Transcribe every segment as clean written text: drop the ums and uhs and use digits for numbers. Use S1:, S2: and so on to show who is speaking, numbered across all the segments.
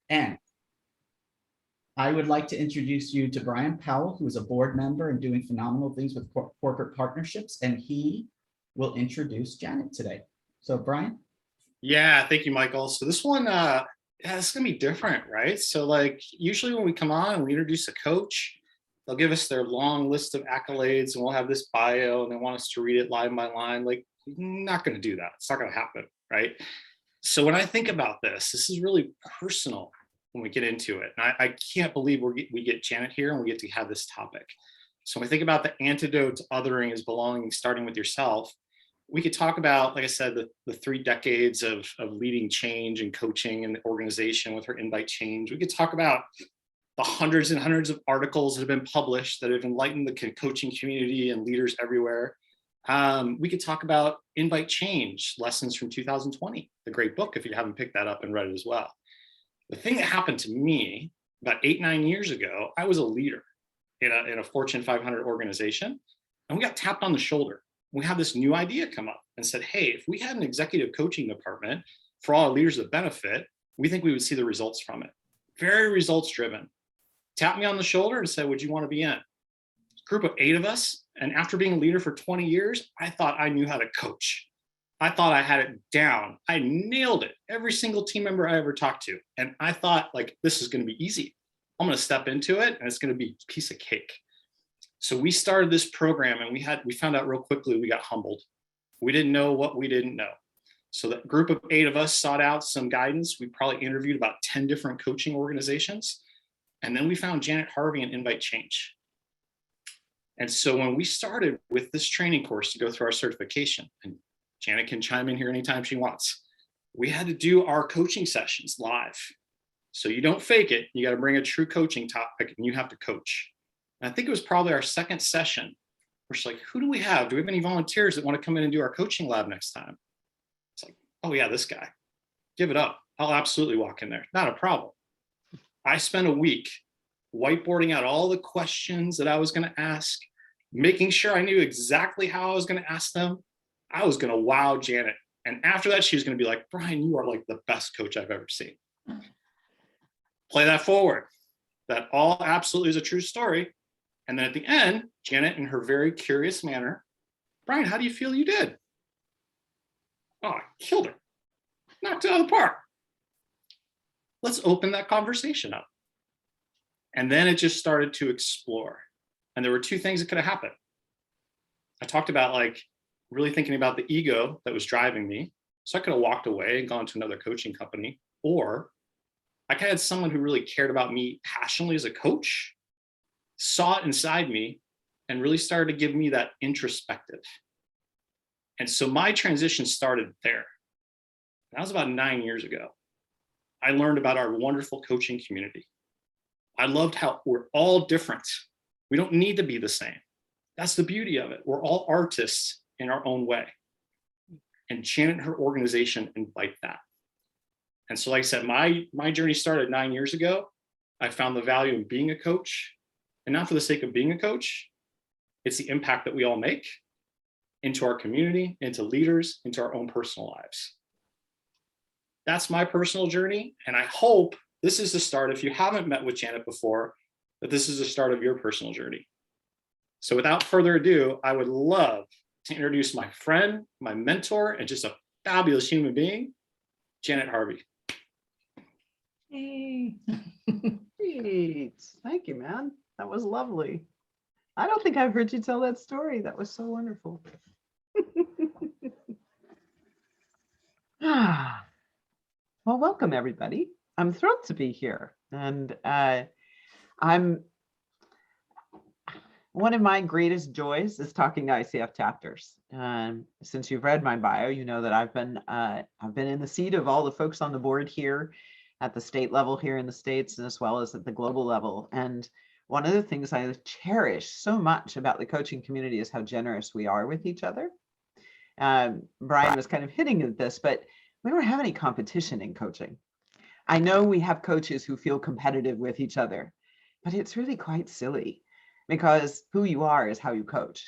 S1: And I would like to introduce you to Brian Powell, who is a board member and doing phenomenal things with corporate partnerships, and he will introduce Janet today. So Brian.
S2: Yeah, thank you, Michael. So this one, yeah, it's gonna be different, right? So like usually when we come on and we introduce a coach, they'll give us their long list of accolades and we'll have this bio and they want us to read it line by line. Like, not gonna do that. It's not gonna happen, right? So when I think about this is really personal when we get into it. And I can't believe we get Janet here and we get to have this topic. So when we think about the antidote to othering is belonging, starting with yourself, we could talk about, like I said, the 3 decades of leading change and coaching and the organization with her Invite Change. We could talk about the hundreds and hundreds of articles that have been published that have enlightened the coaching community and leaders everywhere. We could talk about Invite Change, lessons from 2020, the great book, if you haven't picked that up and read it as well. The thing that happened to me about 8-9 years ago, I was a leader in a Fortune 500 organization, and we got tapped on the shoulder. We had this new idea come up and said, hey, if we had an executive coaching department for all our leaders that benefit, we think we would see the results from it. Very results driven. Tapped me on the shoulder and said, would you want to be in? Group of 8 of us. And after being a leader for 20 years, I thought I knew how to coach. I thought I had it down. I nailed it. Every single team member I ever talked to. And I thought, like, this is going to be easy. I'm going to step into it and it's going to be a piece of cake. So we started this program and we found out real quickly we got humbled. We didn't know what we didn't know. So that group of 8 of us sought out some guidance. We probably interviewed about 10 different coaching organizations. And then we found Janet Harvey and Invite Change. And so when we started with this training course to go through our certification, and Janet can chime in here anytime she wants, we had to do our coaching sessions live. So you don't fake it. You got to bring a true coaching topic and you have to coach. And I think it was probably our second session. We're just like, who do we have? Do we have any volunteers that want to come in and do our coaching lab next time? It's like, oh yeah, this guy. Give it up. I'll absolutely walk in there. Not a problem. I spent a week whiteboarding out all the questions that I was going to ask, making sure I knew exactly how I was going to ask them. I was going to wow Janet. And after that, she was going to be like, Brian, you are like the best coach I've ever seen. Play that forward. That all absolutely is a true story. And then at the end, Janet, in her very curious manner, Brian, how do you feel you did? Oh, I killed her. Knocked it out of the park. Let's open that conversation up. And then it just started to explore. And there were 2 things that could have happened. I talked about like really thinking about the ego that was driving me. So I could have walked away and gone to another coaching company, or I could have had someone who really cared about me passionately as a coach, saw it inside me, and really started to give me that introspective. And so my transition started there. That was about 9 years ago. I learned about our wonderful coaching community. I loved how we're all different. We don't need to be the same. That's the beauty of it. We're all artists in our own way. And Janet and her organization invite that. And so like I said, my journey started 9 years ago. I found the value in being a coach, and not for the sake of being a coach. It's the impact that we all make into our community, into leaders, into our own personal lives. That's my personal journey. And I hope this is the start, if you haven't met with Janet before, that this is the start of your personal journey. So without further ado, I would love to introduce my friend, my mentor, and just a fabulous human being, Janet Harvey.
S3: Hey. Great. Thank you, man. That was lovely. I don't think I've heard you tell that story. That was so wonderful. Well, welcome everybody. I'm thrilled to be here. And one of my greatest joys is talking to ICF chapters. Since you've read my bio, you know that I've been in the seat of all the folks on the board here at the state level here in the States, and as well as at the global level. And one of the things I cherish so much about the coaching community is how generous we are with each other. Brian was kind of hitting at this, but we don't have any competition in coaching. I know we have coaches who feel competitive with each other, but it's really quite silly, because who you are is how you coach.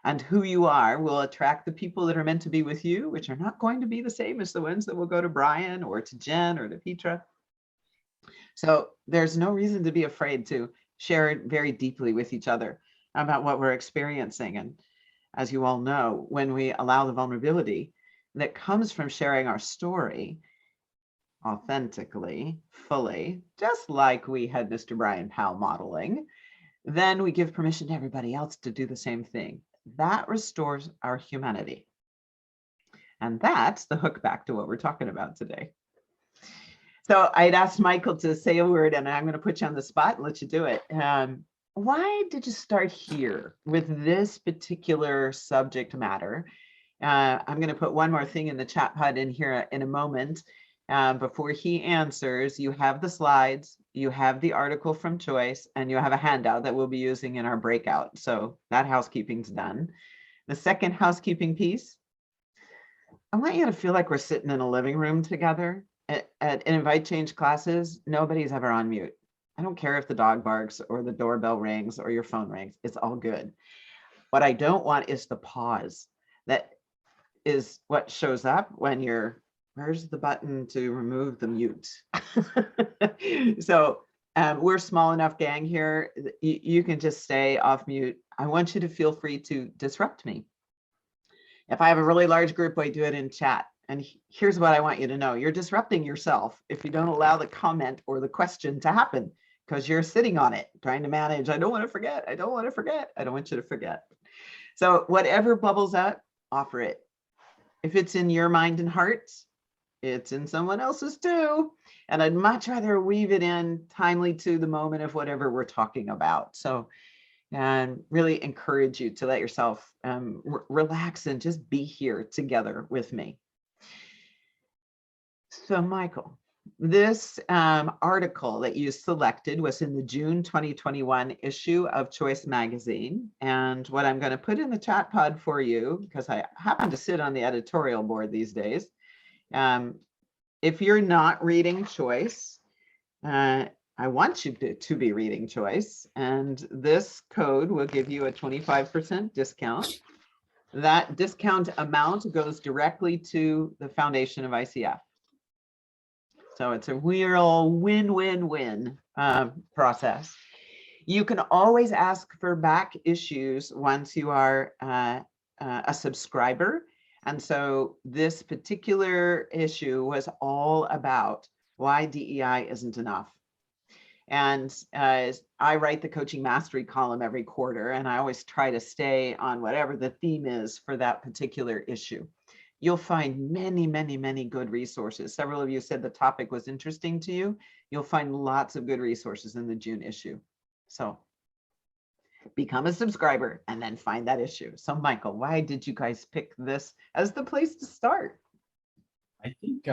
S3: And who you are will attract the people that are meant to be with you, which are not going to be the same as the ones that will go to Brian or to Jen or to Petra. So there's no reason to be afraid to share it very deeply with each other about what we're experiencing. And as you all know, when we allow the vulnerability that comes from sharing our story authentically, fully, just like we had Mr. Brian Powell modeling, then we give permission to everybody else to do the same thing. That restores our humanity. And that's the hook back to what we're talking about today. So I'd asked Michael to say a word, and I'm going to put you on the spot and let you do it. Why did you start here with this particular subject matter? I'm going to put one more thing in the chat pod in here in a moment. Before he answers, you have the slides, you have the article from Choice, and you have a handout that we'll be using in our breakout. So that housekeeping's done. The second housekeeping piece, I want you to feel like we're sitting in a living room together at Invite Change classes. Nobody's ever on mute. I don't care if the dog barks or the doorbell rings or your phone rings. It's all good. What I don't want is the pause. That is what shows up when you're, where's the button to remove the mute? So we're small enough gang here. You can just stay off mute. I want you to feel free to disrupt me. If I have a really large group, I do it in chat. And here's what I want you to know. You're disrupting yourself if you don't allow the comment or the question to happen, because you're sitting on it, trying to manage. I don't want to forget. I don't want to forget. I don't want you to forget. So whatever bubbles up, offer it. If it's in your mind and heart, it's in someone else's too. And I'd much rather weave it in timely to the moment of whatever we're talking about. So, and really encourage you to let yourself relax and just be here together with me. So Michael, this article that you selected was in the June 2021 issue of Choice Magazine. And what I'm going to put in the chat pod for you, because I happen to sit on the editorial board these days, if you're not reading Choice, I want you to be reading Choice, and this code will give you a 25% discount. That discount amount goes directly to the foundation of ICF. So it's a real win-win-win process. You can always ask for back issues once you are a subscriber. And so this particular issue was all about why DEI isn't enough. And I write the Coaching Mastery column every quarter, and I always try to stay on whatever the theme is for that particular issue. You'll find many, many, many good resources. Several of you said the topic was interesting to you. You'll find lots of good resources in the June issue. So become a subscriber and then find that issue. So Michael, why did you guys pick this as the place to start?
S1: I think,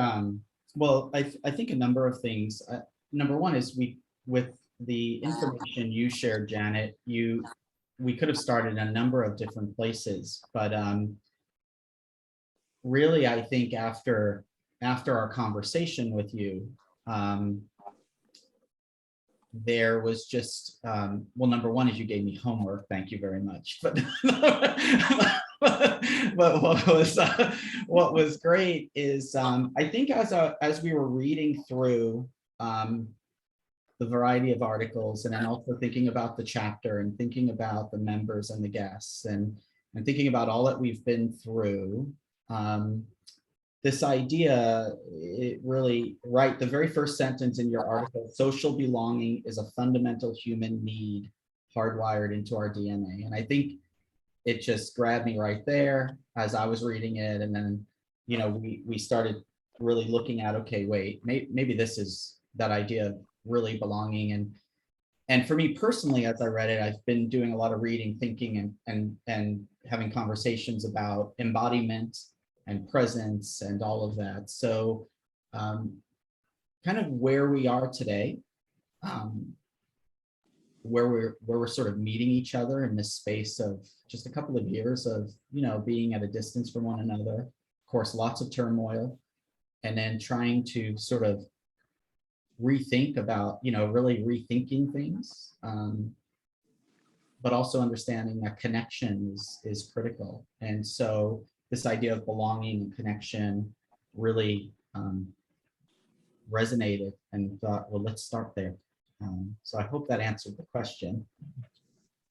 S1: well, I think a number of things. Number one is with the information you shared, Janet, we could have started in a number of different places, but really, I think after our conversation with you, there was just, well, number one is you gave me homework. Thank you very much. But but what was great is I think as we were reading through the variety of articles, and then also thinking about the chapter and thinking about the members and the guests and thinking about all that we've been through, this idea, it really, right, the very first sentence in your article, social belonging is a fundamental human need hardwired into our DNA. And I think it just grabbed me right there as I was reading it. And then, you know, we started really looking at, okay, wait, maybe this is that idea of really belonging. And for me personally, as I read it, I've been doing a lot of reading, thinking, and having conversations about embodiment and presence and all of that. So kind of where we are today, where we're sort of meeting each other in this space of just a couple of years of, you know, being at a distance from one another, of course, lots of turmoil, and then trying to sort of rethink about, you know, really rethinking things, but also understanding that connection is critical. And so this idea of belonging and connection really resonated and thought, well, let's start there. So I hope that answered the question.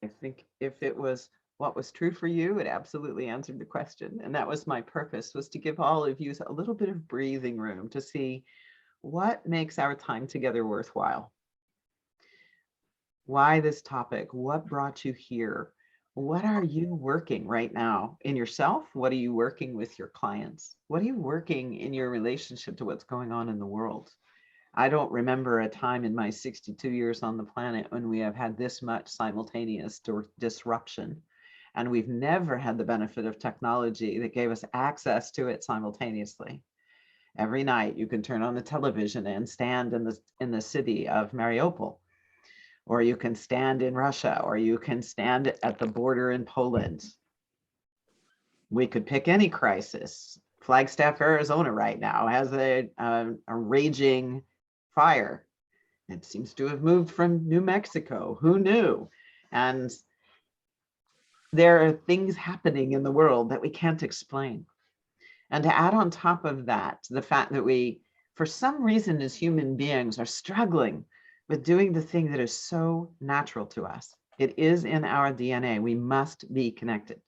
S3: I think if it was what was true for you, it absolutely answered the question. And that was my purpose, was to give all of you a little bit of breathing room to see what makes our time together worthwhile. Why this topic? What brought you here? What are you working right now in yourself? What are you working with your clients? What are you working in your relationship to what's going on in the world? I don't remember a time in my 62 years on the planet when we have had this much simultaneous disruption. And we've never had the benefit of technology that gave us access to it simultaneously. Every night you can turn on the television and stand in the city of Mariupol, or you can stand in Russia, or you can stand at the border in Poland. We could pick any crisis. Flagstaff, Arizona right now has a raging fire. It seems to have moved from New Mexico. Who knew? And there are things happening in the world that we can't explain. And to add on top of that, the fact that we, for some reason as human beings, are struggling with doing the thing that is so natural to us. It is in our DNA. We must be connected.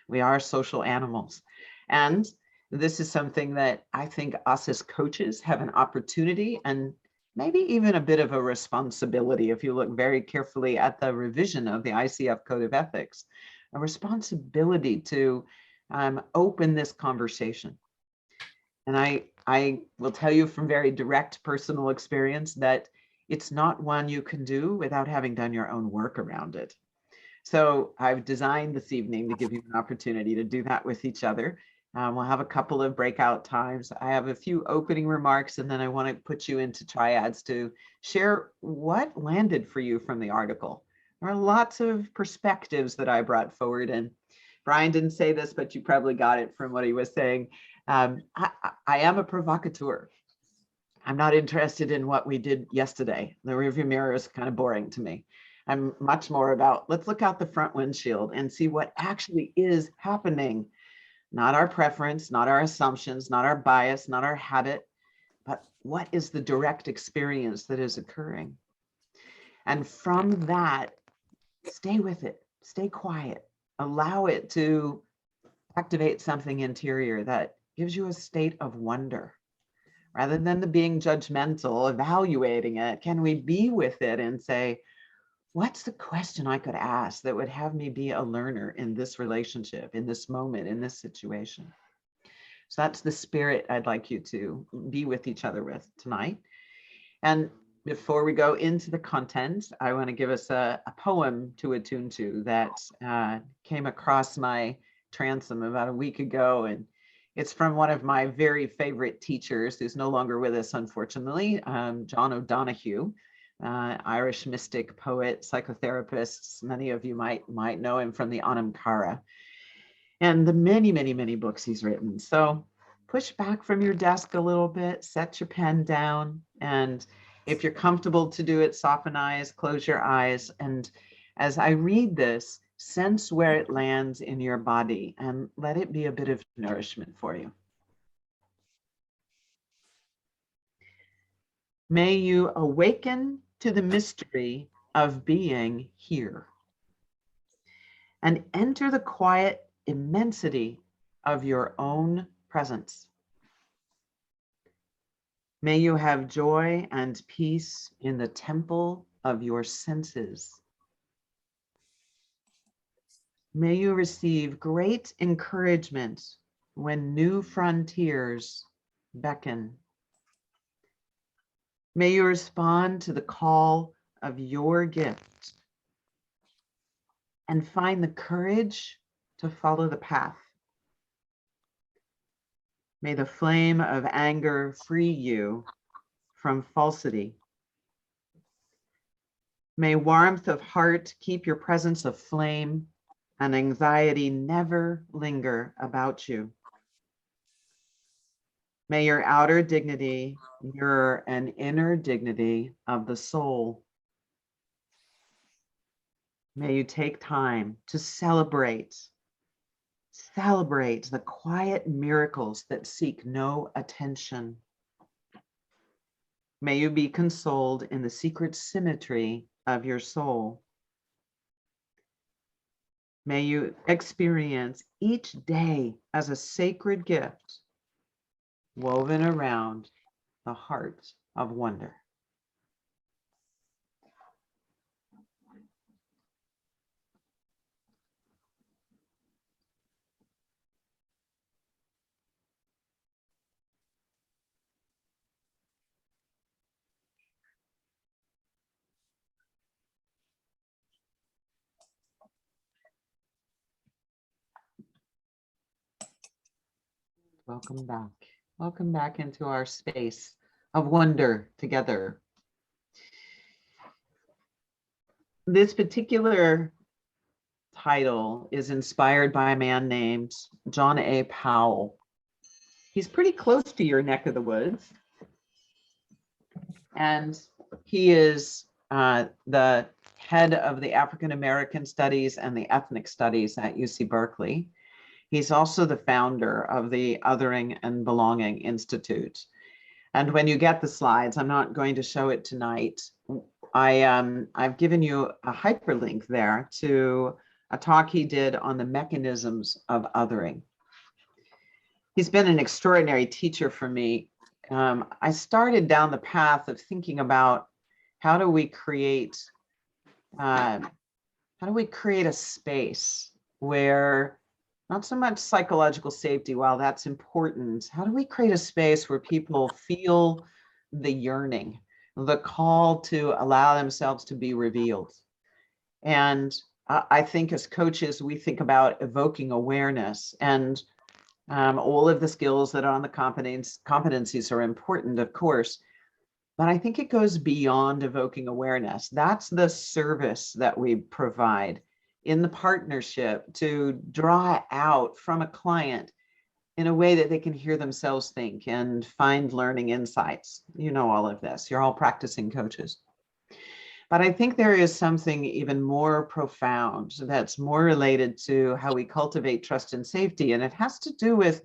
S3: We are social animals. And this is something that I think us as coaches have an opportunity and maybe even a bit of a responsibility, if you look very carefully at the revision of the ICF Code of Ethics, a responsibility to open this conversation. And I will tell you from very direct personal experience that it's not one you can do without having done your own work around it. So I've designed this evening to give you an opportunity to do that with each other. We'll have a couple of breakout times. I have a few opening remarks, and then I want to put you into triads to share what landed for you from the article. There are lots of perspectives that I brought forward, and Brian didn't say this, but you probably got it from what he was saying. I am a provocateur. I'm not interested in what we did yesterday. The rearview mirror is kind of boring to me. I'm much more about, let's look out the front windshield and see what actually is happening. Not our preference, not our assumptions, not our bias, not our habit, but what is the direct experience that is occurring? And from that, stay with it, stay quiet, allow it to activate something interior that gives you a state of wonder. Rather than the being judgmental, evaluating it, can we be with it and say, what's the question I could ask that would have me be a learner in this relationship, in this moment, in this situation? So that's the spirit I'd like you to be with each other with tonight. And before we go into the content, I want to give us a poem to attune to that came across my transom about a week ago. And it's from one of my very favorite teachers who's no longer with us, unfortunately, John O'Donohue, Irish mystic, poet, psychotherapist. Many of you might know him from the Anamkara and the many, many, many books he's written. So push back from your desk a little bit, set your pen down, and if you're comfortable to do it, soften eyes, close your eyes. And as I read this, sense where it lands in your body and let it be a bit of nourishment for you. May you awaken to the mystery of being here and enter the quiet immensity of your own presence. May you have joy and peace in the temple of your senses. May you receive great encouragement when new frontiers beckon. May you respond to the call of your gift and find the courage to follow the path. May the flame of anger free you from falsity. May warmth of heart keep your presence of flame and anxiety never linger about you. May your outer dignity mirror an inner dignity of the soul. May you take time to celebrate the quiet miracles that seek no attention. May you be consoled in the secret symmetry of your soul. May you experience each day as a sacred gift woven around the heart of wonder. Welcome back. Welcome back into our space of wonder together. This particular title is inspired by a man named John A. Powell. He's pretty close to your neck of the woods. And he is the head of the African American Studies and the Ethnic Studies at UC Berkeley. He's also the founder of the Othering and Belonging Institute. And when you get the slides, I'm not going to show it tonight. I've given you a hyperlink there to a talk he did on the mechanisms of othering. He's been an extraordinary teacher for me. I started down the path of thinking about how do we create a space where not so much psychological safety, while that's important, how do we create a space where people feel the yearning, the call to allow themselves to be revealed? And I think as coaches, we think about evoking awareness, and all of the skills that are on the competencies are important, of course, but I think it goes beyond evoking awareness. That's the service that we provide in the partnership to draw out from a client in a way that they can hear themselves think and find learning insights. You know all of this. You're all practicing coaches. But I think there is something even more profound that's more related to how we cultivate trust and safety. And it has to do with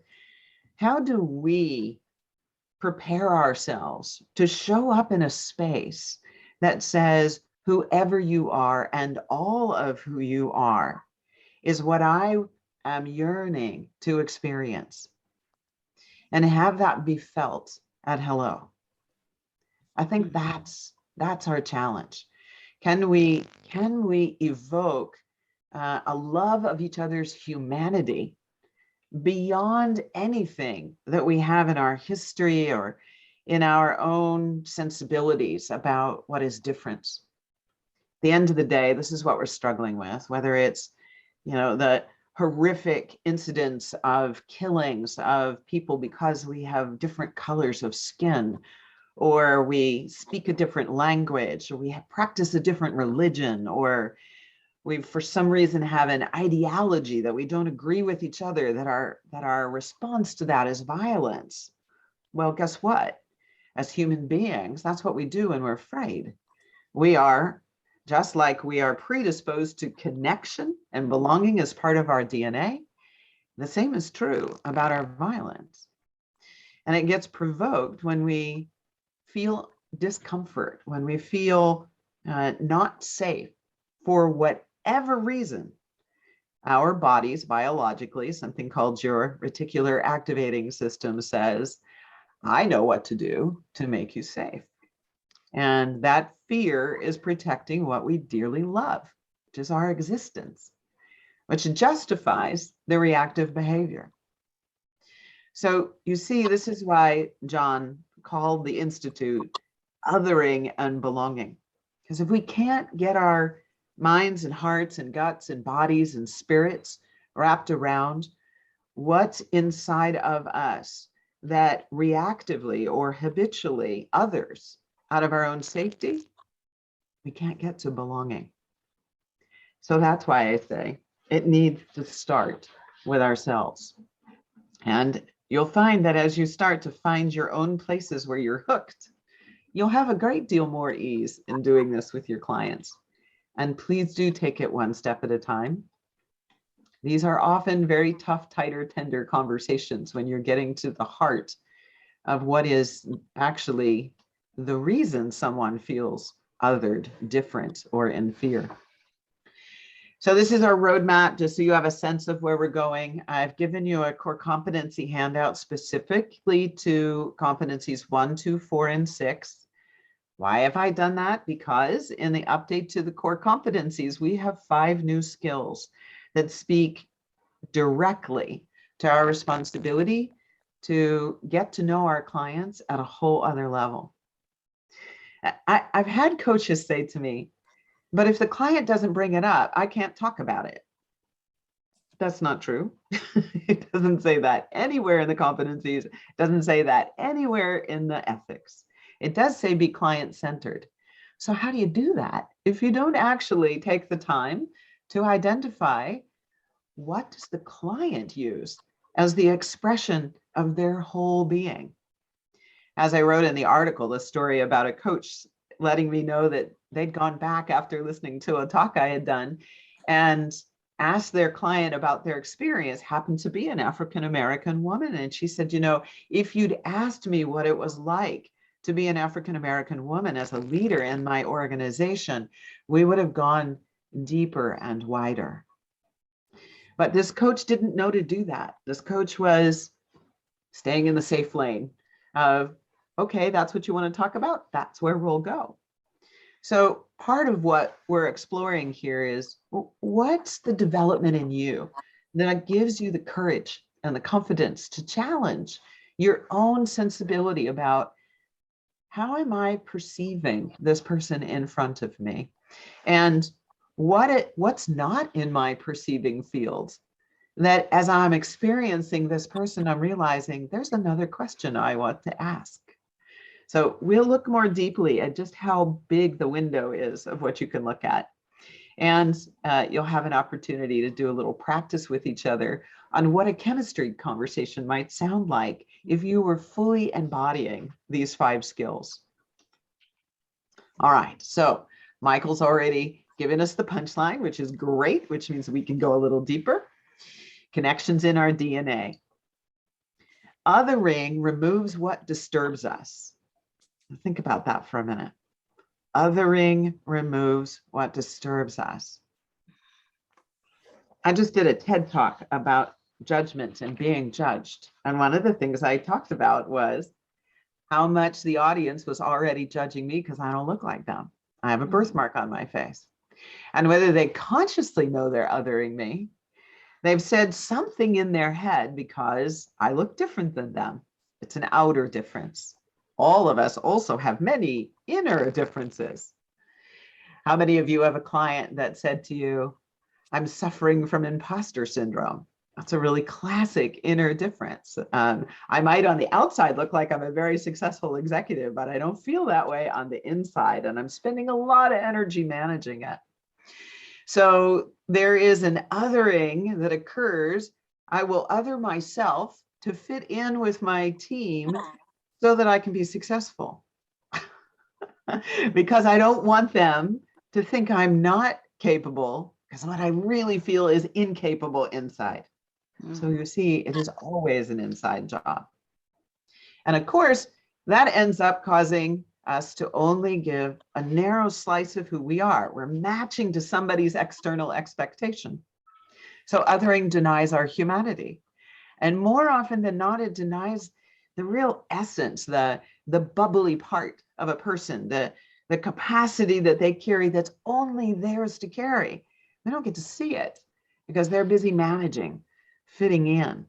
S3: how do we prepare ourselves to show up in a space that says, whoever you are and all of who you are is what I am yearning to experience, and have that be felt at hello. I think that's our challenge. Can we evoke a love of each other's humanity beyond anything that we have in our history or in our own sensibilities about what is different? At the end of the day, this is what we're struggling with, whether it's, the horrific incidents of killings of people because we have different colors of skin, or we speak a different language, or we practice a different religion, or we for some reason have an ideology that we don't agree with each other, that our response to that is violence. Well, guess what? As human beings, that's what we do when we're afraid. We are, just like we are predisposed to connection and belonging as part of our DNA, the same is true about our violence. And it gets provoked when we feel discomfort, when we feel not safe for whatever reason. Our bodies biologically, something called your reticular activating system, says, I know what to do to make you safe. And that fear is protecting what we dearly love, which is our existence, which justifies the reactive behavior. So you see, this is why John called the Institute Othering and Belonging. Because if we can't get our minds and hearts and guts and bodies and spirits wrapped around what's inside of us that reactively or habitually others out of our own safety, we can't get to belonging. So that's why I say it needs to start with ourselves. And you'll find that as you start to find your own places where you're hooked, you'll have a great deal more ease in doing this with your clients. And please do take it one step at a time. These are often very tough, tighter, tender conversations when you're getting to the heart of what is actually the reason someone feels othered, different, or in fear. So this is our roadmap, just so you have a sense of where we're going. I've given you a core competency handout specifically to competencies 1, 2, 4, and 6. Why have I done that? Because in the update to the core competencies, we have 5 new skills that speak directly to our responsibility to get to know our clients at a whole other level. I've had coaches say to me, but if the client doesn't bring it up, I can't talk about it. That's not true. It doesn't say that anywhere in the competencies. It doesn't say that anywhere in the ethics. It does say be client-centered. So how do you do that if you don't actually take the time to identify what does the client use as the expression of their whole being? As I wrote in the article, the story about a coach letting me know that they'd gone back after listening to a talk I had done and asked their client about their experience, happened to be an African-American woman. And she said, you know, if you'd asked me what it was like to be an African-American woman as a leader in my organization, we would have gone deeper and wider. But this coach didn't know to do that. This coach was staying in the safe lane of, okay, that's what you want to talk about. That's where we'll go. So part of what we're exploring here is, what's the development in you that gives you the courage and the confidence to challenge your own sensibility about how am I perceiving this person in front of me? And what's not in my perceiving fields, that as I'm experiencing this person, I'm realizing there's another question I want to ask. So we'll look more deeply at just how big the window is of what you can look at. And you'll have an opportunity to do a little practice with each other on what a chemistry conversation might sound like if you were fully embodying these 5 skills. All right, so Michael's already given us the punchline, which is great, which means we can go a little deeper. Connections in our DNA. Othering removes what disturbs us. Think about that for a minute. Othering removes what disturbs us. I just did a TED talk about judgment and being judged. And one of the things I talked about was how much the audience was already judging me because I don't look like them. I have a birthmark on my face. And whether they consciously know they're othering me, they've said something in their head because I look different than them. It's an outer difference. All of us also have many inner differences. How many of you have a client that said to you, I'm suffering from imposter syndrome? That's a really classic inner difference. I might on the outside look like I'm a very successful executive, but I don't feel that way on the inside, and I'm spending a lot of energy managing it. So there is an othering that occurs. I will other myself to fit in with my team so that I can be successful. Because I don't want them to think I'm not capable, because what I really feel is incapable inside. So you see, it is always an inside job. And of course, that ends up causing us to only give a narrow slice of who we are. We're matching to somebody's external expectation. So othering denies our humanity. And more often than not, it denies the real essence, the bubbly part of a person, the capacity that they carry that's only theirs to carry. They don't get to see it because they're busy managing, fitting in.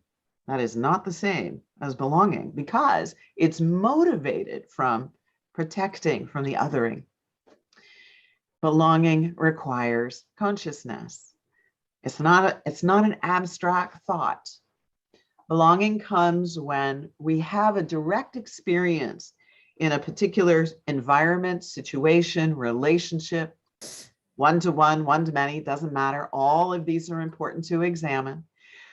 S3: That is not the same as belonging because it's motivated from protecting from the othering. Belonging requires consciousness. It's not an abstract thought. Belonging comes when we have a direct experience in a particular environment, situation, relationship, one-to-one, one-to-many, doesn't matter. All of these are important to examine.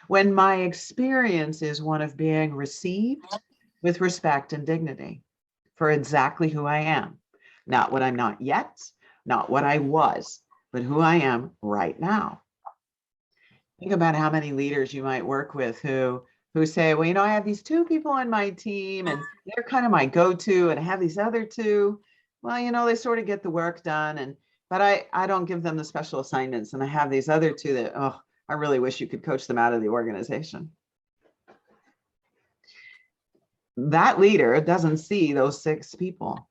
S3: When my experience is one of being received with respect and dignity for exactly who I am, not what I'm not yet, not what I was, but who I am right now. Think about how many leaders you might work with who who say, well, I have these two people on my team and they're kind of my go-to, and I have these other two. Well, they sort of get the work done, but I don't give them the special assignments. And I have these other two that, oh, I really wish you could coach them out of the organization. That leader doesn't see those 6 people.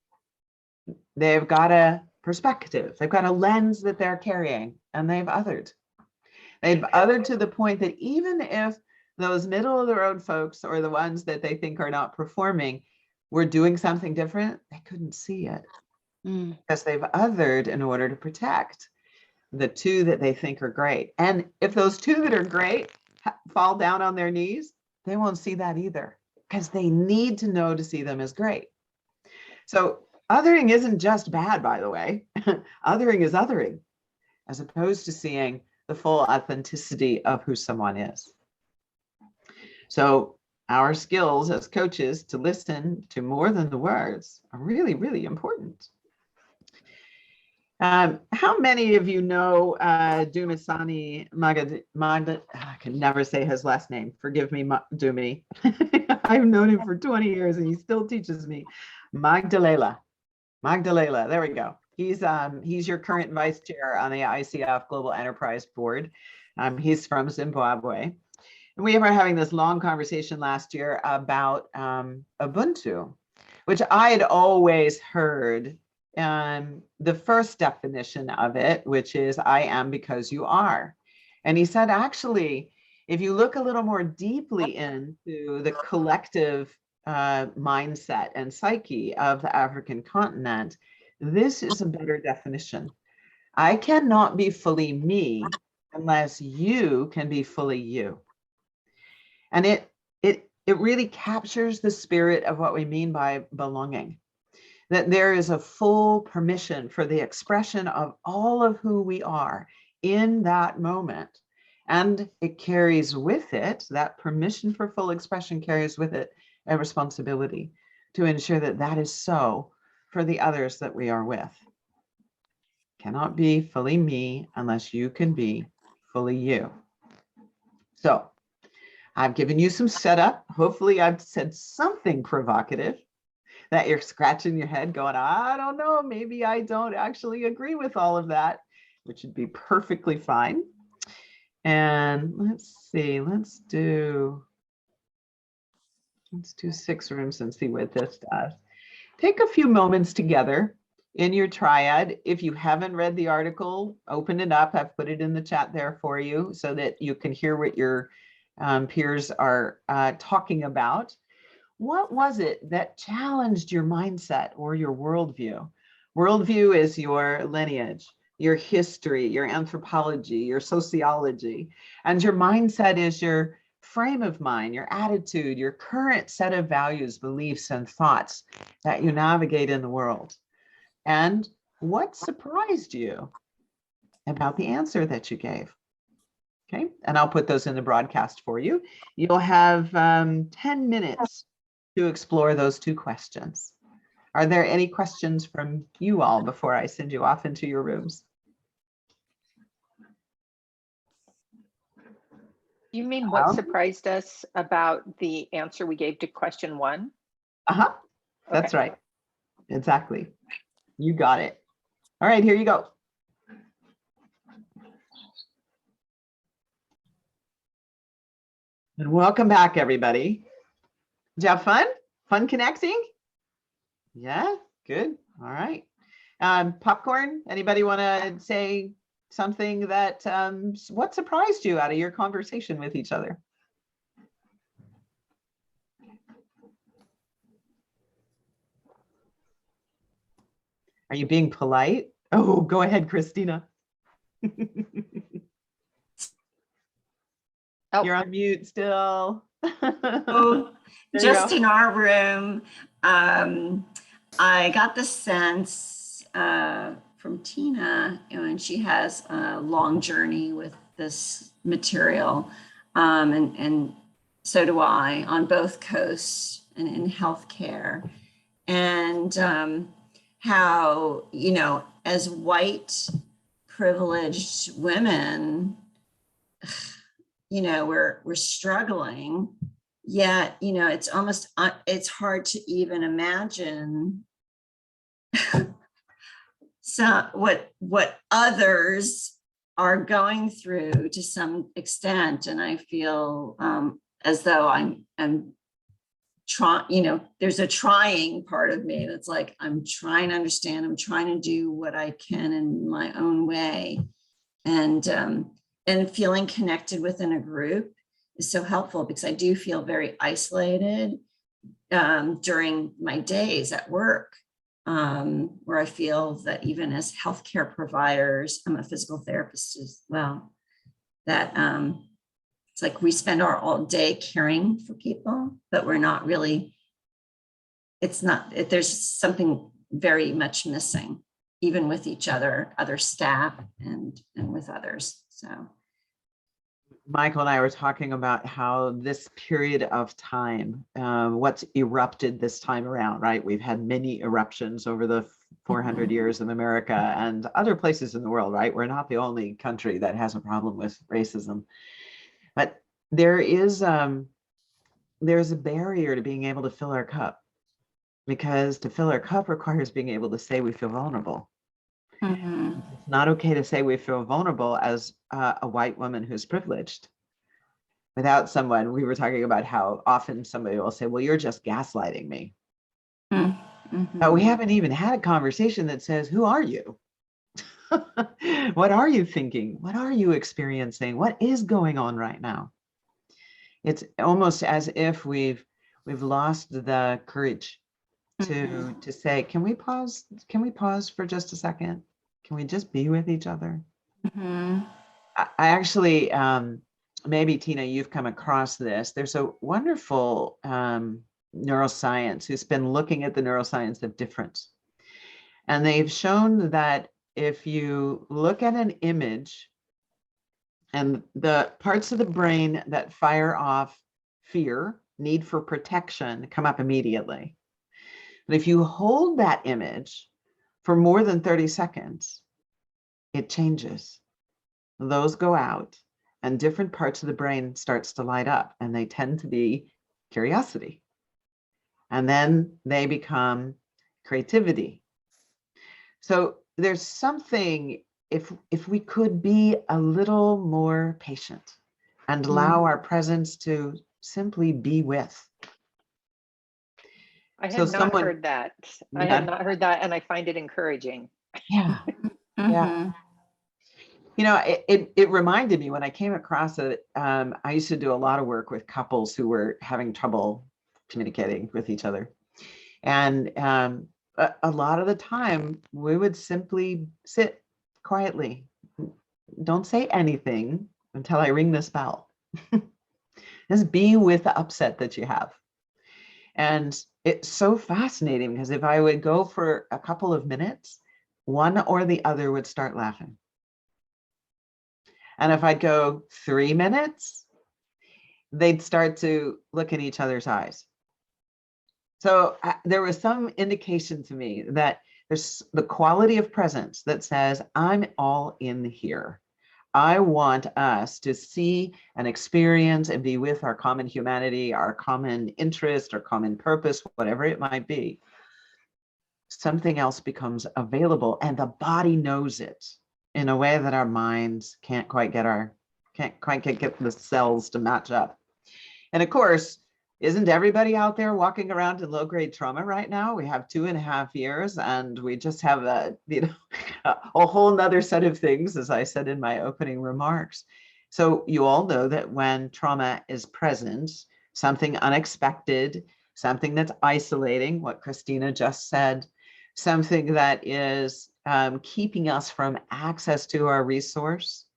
S3: They've got a perspective. They've got a lens that they're carrying, and they've othered. They've othered to the point that even if those middle of the road folks, or the ones that they think are not performing, were doing something different, they couldn't see it because they've othered in order to protect the 2 that they think are great. And if those 2 that are great fall down on their knees, they won't see that either, because they need to know to see them as great. So othering isn't just bad, by the way. Othering is othering, as opposed to seeing the full authenticity of who someone is. So our skills as coaches to listen to more than the words are really, really important. How many of you know Dumisani Magda? I can never say his last name. Forgive me, Dumi. I've known him for 20 years and he still teaches me. Magdalena, there we go. He's your current vice chair on the ICF Global Enterprise Board. He's from Zimbabwe. And we were having this long conversation last year about Ubuntu, which I had always heard the first definition of it, which is I am because you are. And he said, actually, if you look a little more deeply into the collective mindset and psyche of the African continent, this is a better definition. I cannot be fully me unless you can be fully you. And it really captures the spirit of what we mean by belonging. That there is a full permission for the expression of all of who we are in that moment. And it carries with it, that permission for full expression carries with it a responsibility to ensure that that is so for the others that we are with. Cannot be fully me unless you can be fully you. So I've given you some setup. Hopefully I've said something provocative that you're scratching your head going, I don't know, maybe I don't actually agree with all of that, which would be perfectly fine. And let's see, let's do 6 rooms and see what this does. Take a few moments together in your triad. If you haven't read the article, open it up. I've put it in the chat there for you so that you can hear what your peers are talking about. What was it that challenged your mindset or your worldview? Worldview is your lineage, your history, your anthropology, your sociology, and your mindset is your frame of mind, your attitude, your current set of values, beliefs, and thoughts that you navigate in the world. And what surprised you about the answer that you gave? Okay, and I'll put those in the broadcast for you. You'll have 10 minutes to explore those 2 questions. Are there any questions from you all before I send you off into your rooms?
S4: You mean what surprised us about the answer we gave to question 1?
S3: That's right. Exactly. You got it. All right, here you go. And welcome back, everybody. Did you have fun? Fun connecting? Yeah, good. All right. Popcorn, anybody want to say something that, what surprised you out of your conversation with each other? Are you being polite? Oh, go ahead, Christina.
S4: Oh.
S3: You're on mute still.
S5: Oh, just in our room, I got the sense from Tina, and she has a long journey with this material, and so do I, on both coasts and in healthcare, and how, as white privileged women, we're struggling yet, you know, it's almost, it's hard to even imagine so what others are going through to some extent. And I feel as though I'm trying, you know, there's a trying part of me that's like, I'm trying to understand, I'm trying to do what I can in my own way. And feeling connected within a group is so helpful, because I do feel very isolated during my days at work, where I feel that even as healthcare providers, I'm a physical therapist as well, that it's like we spend our all day caring for people, but we're not really, there's something very much missing, even with each other staff and with others. So
S3: Michael and I were talking about how this period of time, what's erupted this time around, right? We've had many eruptions over the 400 years in America and other places in the world, right? We're not the only country that has a problem with racism. But there's a barrier to being able to fill our cup, because to fill our cup requires being able to say we feel vulnerable. It's not okay to say we feel vulnerable as a white woman who's privileged. Without someone, we were talking about how often somebody will say, well, you're just gaslighting me. But we haven't even had a conversation that says, who are you? What are you thinking? What are you experiencing? What is going on right now? It's almost as if we've lost the courage to say, can we pause? Can we pause for just a second? Can we just be with each other? I actually, maybe Tina, you've come across this. There's a wonderful neuroscience who's been looking at the neuroscience of difference. And they've shown that if you look at an image and the parts of the brain that fire off fear, need for protection, come up immediately. But if you hold that image for more than 30 seconds, it changes. Those go out and different parts of the brain starts to light up, and they tend to be curiosity. And then they become creativity. So there's something, if we could be a little more patient and allow our presence to simply be with.
S4: I had not heard that. I had not heard that, and I find it encouraging.
S3: Yeah. Yeah. You know, it reminded me when I came across it, I used to do a lot of work with couples who were having trouble communicating with each other. And a lot of the time we would simply sit quietly. Don't say anything until I ring this bell. Just be with the upset that you have. And it's so fascinating, because if I would go for a couple of minutes, one or the other would start laughing. And if I'd go 3 minutes, they'd start to look in each other's eyes. So there was some indication to me that there's the quality of presence that says, I'm all in here. I want us to see and experience and be with our common humanity, our common interest, our common purpose, whatever it might be. Something else becomes available, and the body knows it in a way that our minds can't quite get the cells to match up. And of course, isn't everybody out there walking around in low-grade trauma right now? We have 2.5 years, and we just have a whole nother set of things, as I said in my opening remarks. So you all know that when trauma is present, something unexpected, something that's isolating, what Christina just said, something that is keeping us from access to our resource,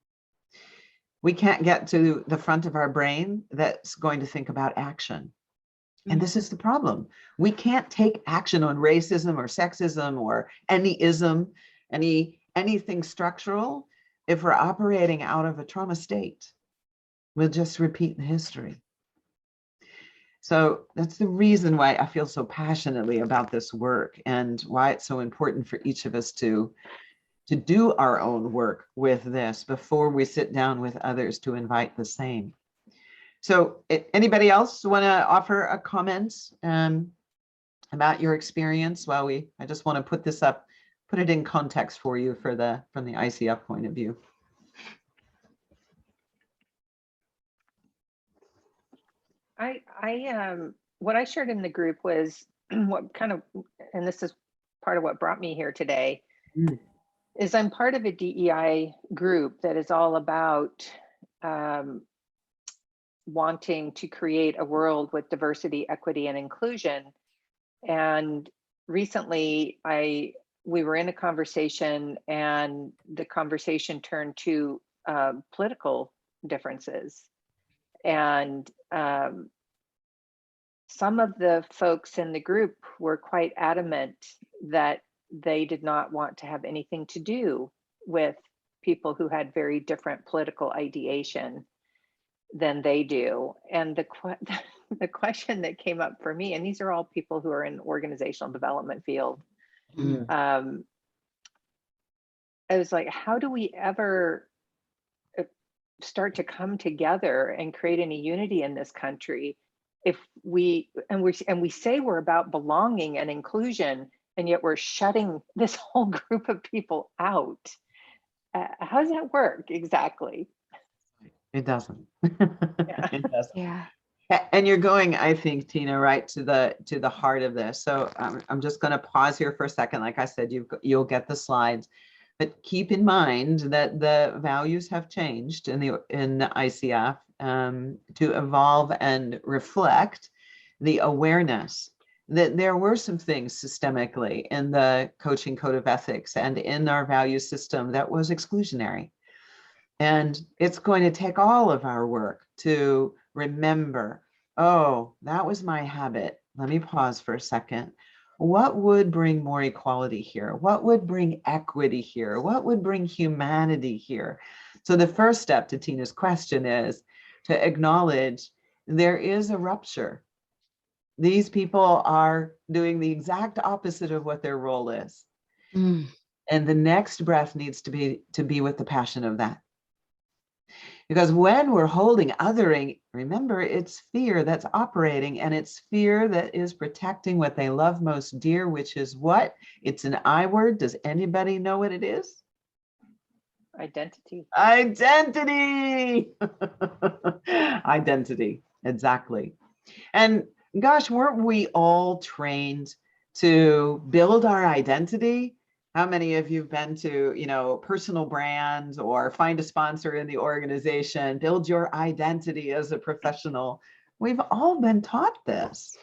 S3: we can't get to the front of our brain that's going to think about action. And this is the problem. We can't take action on racism or sexism or any ism, anything structural, if we're operating out of a trauma state. We'll just repeat the history. So that's the reason why I feel so passionately about this work, and why it's so important for each of us to do our own work with this before we sit down with others to invite the same. So anybody else want to offer a comment about your experience? While I just want to put this up, put it in context for you from the ICF point of view.
S4: What I shared in the group was what kind of, and this is part of what brought me here today, is I'm part of a DEI group that is all about wanting to create a world with diversity, equity, and inclusion. And recently we were in a conversation, and the conversation turned to political differences. And some of the folks in the group were quite adamant that they did not want to have anything to do with people who had very different political ideation than they do. And the question that came up for me, and these are all people who are in organizational development field, I was like, how do we ever start to come together and create any unity in this country if we say we're about belonging and inclusion, and yet we're shutting this whole group of people out? How does that work exactly?
S3: It doesn't.
S4: Yeah.
S3: It doesn't.
S4: Yeah.
S3: And you're going, I think, Tina, right to the heart of this. So I'm just going to pause here for a second. Like I said, you'll get the slides, but keep in mind that the values have changed in the ICF to evolve and reflect the awareness that there were some things systemically in the coaching code of ethics and in our value system that was exclusionary. And it's going to take all of our work to remember, oh, that was my habit. Let me pause for a second. What would bring more equality here? What would bring equity here? What would bring humanity here? So the first step to Tina's question is to acknowledge there is a rupture. These people are doing the exact opposite of what their role is. And the next breath needs to be with the passion of that. Because when we're holding othering, remember, it's fear that's operating, and it's fear that is protecting what they love most dear, which is what? It's an I word. Does anybody know what it is?
S4: Identity.
S3: Identity. Identity. Exactly. And gosh, weren't we all trained to build our identity? How many of you have been to, personal brands or find a sponsor in the organization, build your identity as a professional? We've all been taught this.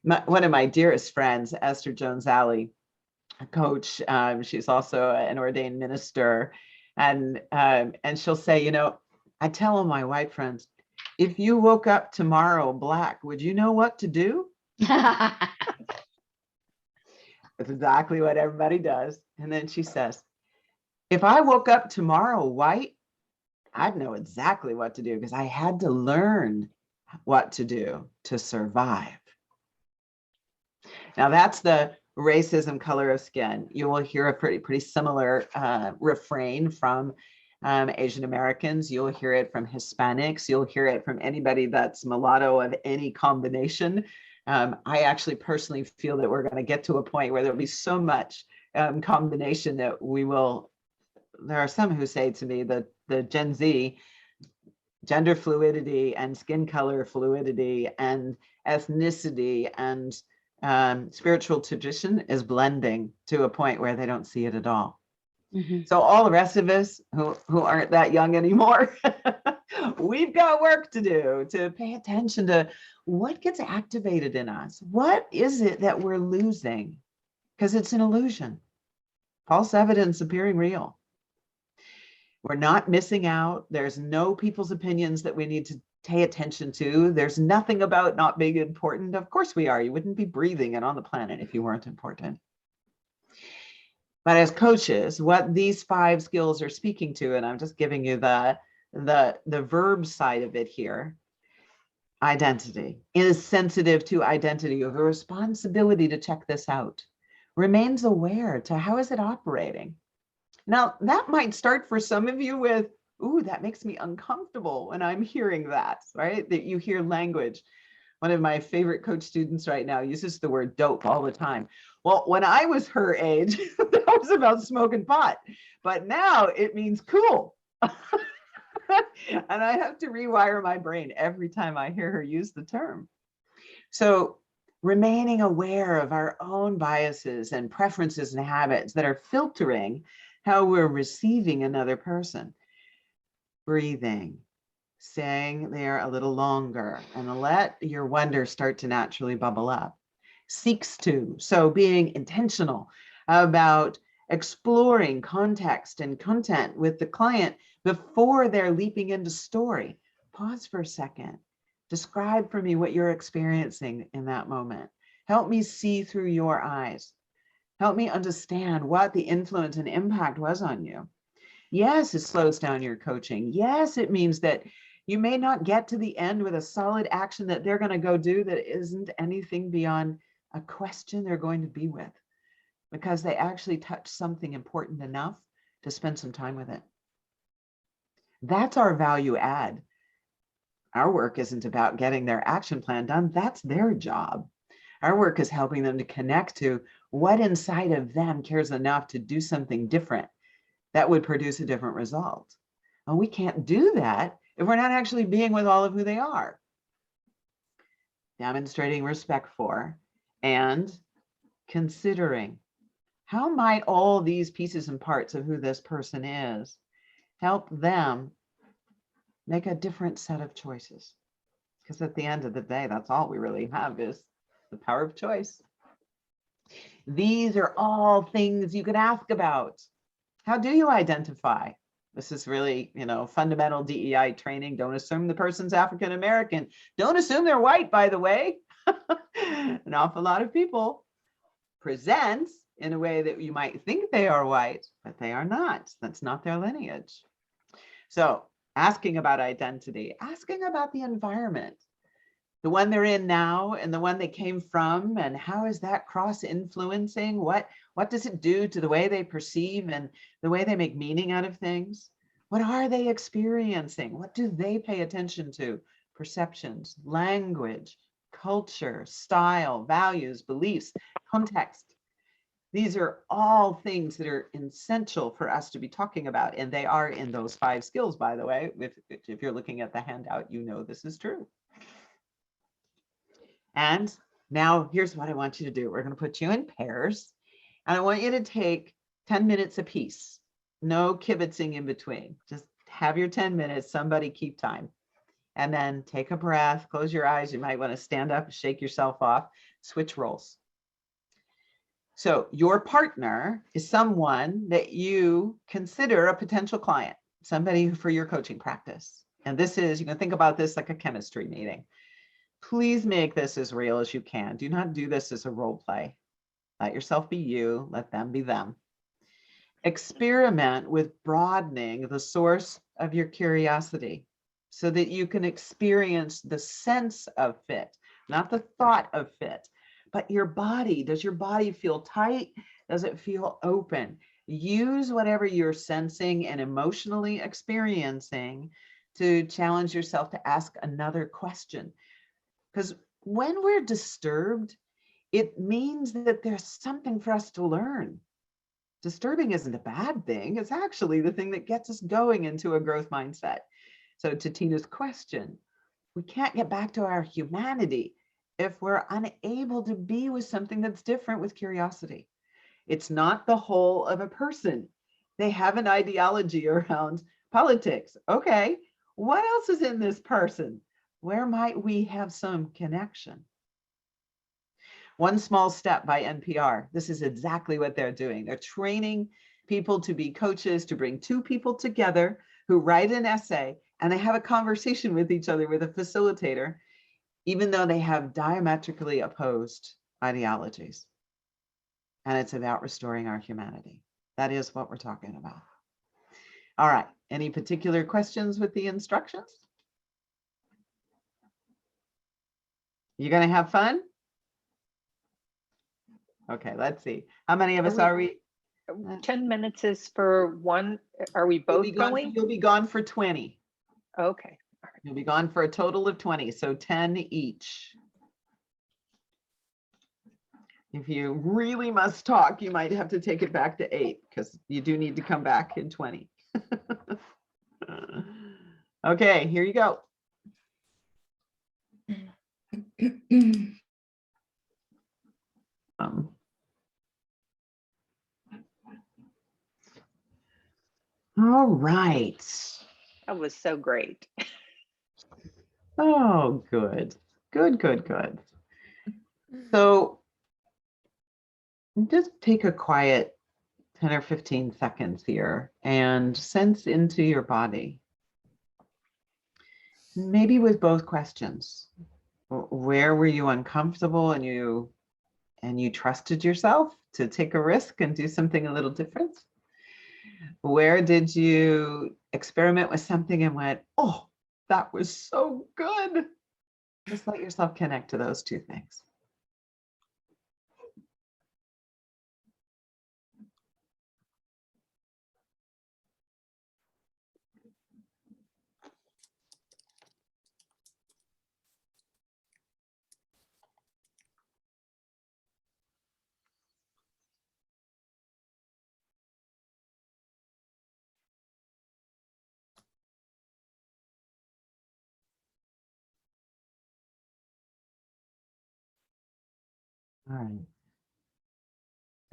S3: One of my dearest friends, Esther Jones-Alley, a coach, she's also an ordained minister, and she'll say, I tell all my white friends, if you woke up tomorrow black, would you know what to do? That's exactly what everybody does. And then she says, if I woke up tomorrow white, I'd know exactly what to do because I had to learn what to do to survive. Now that's the racism, color of skin. You will hear a pretty similar refrain from Asian Americans. You'll hear it from Hispanics. You'll hear it from anybody that's mulatto of any combination. I actually personally feel that we're going to get to a point where there'll be so much combination that there are some who say to me that the Gen Z, gender fluidity and skin color fluidity and ethnicity and spiritual tradition is blending to a point where they don't see it at all. So all the rest of us who aren't that young anymore, we've got work to do to pay attention to what gets activated in us. What is it that we're losing? Because it's an illusion. False evidence appearing real. We're not missing out. There's no people's opinions that we need to pay attention to. There's nothing about not being important. Of course we are. You wouldn't be breathing and on the planet if you weren't important. But as coaches, what these 5 skills are speaking to, and I'm just giving you the verb side of it here, identity, is sensitive to identity, of a responsibility to check this out, remains aware to how is it operating. Now, that might start for some of you with, ooh, that makes me uncomfortable when I'm hearing that, right? That you hear language. One of my favorite coach students right now uses the word dope all the time. Well, when I was her age, that was about smoking pot, but now it means cool. And I have to rewire my brain every time I hear her use the term. So remaining aware of our own biases and preferences and habits that are filtering how we're receiving another person. Breathing, staying there a little longer, and let your wonder start to naturally bubble up. Seeks to, so being intentional about exploring context and content with the client before they're leaping into story. Pause for a second. Describe for me what you're experiencing in that moment. Help me see through your eyes. Help me understand what the influence and impact was on you. Yes, it slows down your coaching. Yes, it means that you may not get to the end with a solid action that they're going to go do that isn't anything beyond a question they're going to be with, because they actually touch something important enough to spend some time with it. That's our value add. Our work isn't about getting their action plan done. That's their job. Our work is helping them to connect to what inside of them cares enough to do something different that would produce a different result. And we can't do that if we're not actually being with all of who they are. Demonstrating respect for and considering how might all these pieces and parts of who this person is help them make a different set of choices. Because at the end of the day, that's all we really have is the power of choice. These are all things you can ask about. How do you identify? This is really, fundamental DEI training. Don't assume the person's African American. Don't assume they're white, by the way. An awful lot of people present in a way that you might think they are white, but they are not. That's not their lineage. So asking about identity, asking about the environment, the one they're in now and the one they came from, and how is that cross influencing? What does it do to the way they perceive and the way they make meaning out of things? What are they experiencing? What do they pay attention to? Perceptions, language, culture, style, values, beliefs, context. These are all things that are essential for us to be talking about. And they are in those 5 skills, by the way. If you're looking at the handout, this is true. And now here's what I want you to do. We're going to put you in pairs, and I want you to take 10 minutes apiece. No kibitzing in between. Just have your 10 minutes. Somebody keep time. And then take a breath, close your eyes. You might want to stand up, shake yourself off, switch roles. So your partner is someone that you consider a potential client, somebody for your coaching practice. And this is, you can think about this like a chemistry meeting. Please make this as real as you can. Do not do this as a role play. Let yourself be you, let them be them. Experiment with broadening the source of your curiosity so that you can experience the sense of fit, not the thought of fit, but your body. Does your body feel tight? Does it feel open? Use whatever you're sensing and emotionally experiencing to challenge yourself to ask another question. Because when we're disturbed, it means that there's something for us to learn. Disturbing isn't a bad thing. It's actually the thing that gets us going into a growth mindset. So to Tina's question, we can't get back to our humanity if we're unable to be with something that's different with curiosity. It's not the whole of a person. They have an ideology around politics. Okay, what else is in this person? Where might we have some connection? One Small Step by NPR. This is exactly what they're doing. They're training people to be coaches, to bring 2 people together who write an essay, and they have a conversation with each other with a facilitator, even though they have diametrically opposed ideologies. And it's about restoring our humanity. That is what we're talking about. All right. Any particular questions with the instructions? You going to have fun? Okay, let's see. How many of us are we?
S4: 10 minutes is for one. Are we
S3: You'll be
S4: both
S3: gone-
S4: going?
S3: You'll be gone for 20.
S4: Okay.
S3: You'll be gone for a total of 20, so 10 each. If you really must talk, you might have to take it back to 8 because you do need to come back in 20. Okay, here you go. All right.
S4: That was so great.
S3: Oh, good. Good, good, good. So just take a quiet 10 or 15 seconds here and sense into your body. Maybe with both questions. Where were you uncomfortable and you trusted yourself to take a risk and do something a little different? Where did you experiment with something and went, oh, that was so good? Just let yourself connect to those two things. All right.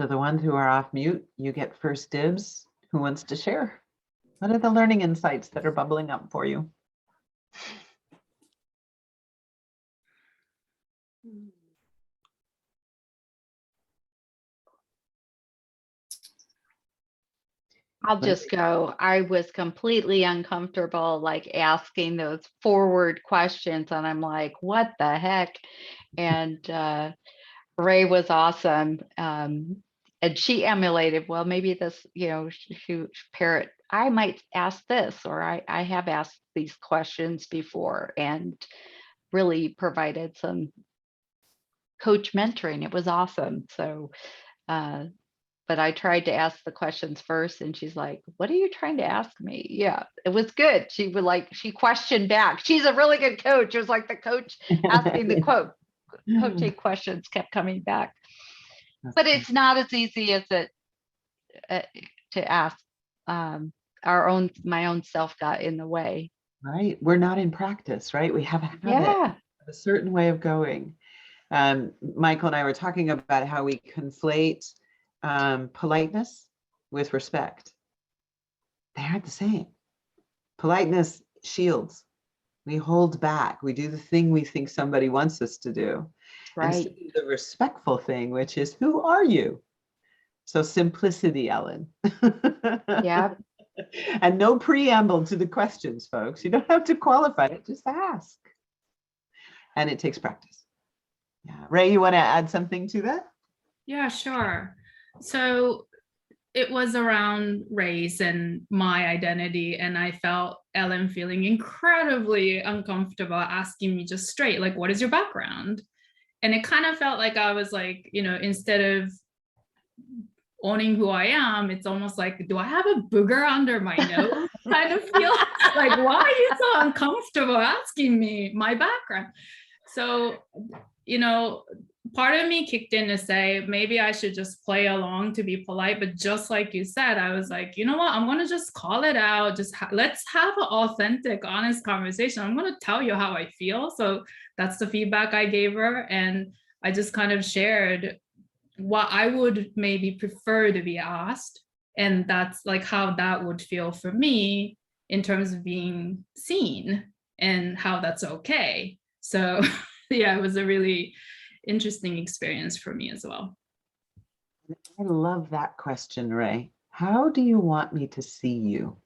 S3: So the ones who are off mute, you get first dibs. Who wants to share? What are the learning insights that are bubbling up for you?
S6: I'll just go. I was completely uncomfortable, like asking those forward questions, and I'm like, what the heck? And Ray was awesome. And she emulated, well, maybe this, she parrot, I might ask this, or I have asked these questions before, and really provided some coach mentoring. It was awesome. So, but I tried to ask the questions first, and she's like, what are you trying to ask me? Yeah, it was good. She questioned back. She's a really good coach. It was like the coach asking the coaching questions kept coming back. But it's not as easy as it to ask. My own self got in the way.
S3: Right. We're not in practice, right? We have a habit,
S6: Yeah.
S3: a certain way of going. Michael and I were talking about how we conflate politeness with respect. They aren't the same. Politeness shields. We hold back. We do the thing we think somebody wants us to do.
S6: Right.
S3: And so the respectful thing, which is, who are you? So simplicity, Ellen.
S6: Yeah.
S3: And no preamble to the questions, folks. You don't have to qualify it, just ask. And it takes practice. Yeah. Ray, you want to add something to that?
S7: Yeah, sure. So it was around race and my identity, and I felt Ellen feeling incredibly uncomfortable asking me just straight, like, what is your background? And it kind of felt like I was like, instead of owning who I am, it's almost like, do I have a booger under my nose? Kind of feel like, why are you so uncomfortable asking me my background? So, part of me kicked in to say, maybe I should just play along to be polite. But just like you said, I was like, you know what? I'm going to just call it out. Just let's have an authentic, honest conversation. I'm going to tell you how I feel. So that's the feedback I gave her. And I just kind of shared what I would maybe prefer to be asked. And that's like how that would feel for me in terms of being seen and how that's okay. So yeah, it was a really interesting experience for me as well.
S3: I love that question, Ray. How do you want me to see you?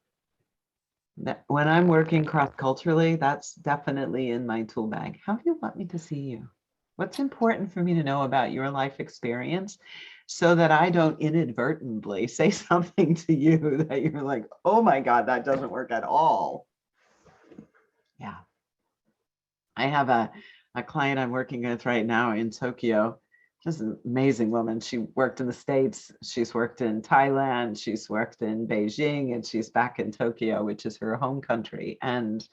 S3: When I'm working cross-culturally, that's definitely in my tool bag. How do you want me to see you? What's important for me to know about your life experience so that I don't inadvertently say something to you that you're like, oh my God, that doesn't work at all. Yeah. I have a client I'm working with right now in Tokyo. She's an amazing woman. She worked in the States, she's worked in Thailand, she's worked in Beijing, and she's back in Tokyo, which is her home country. And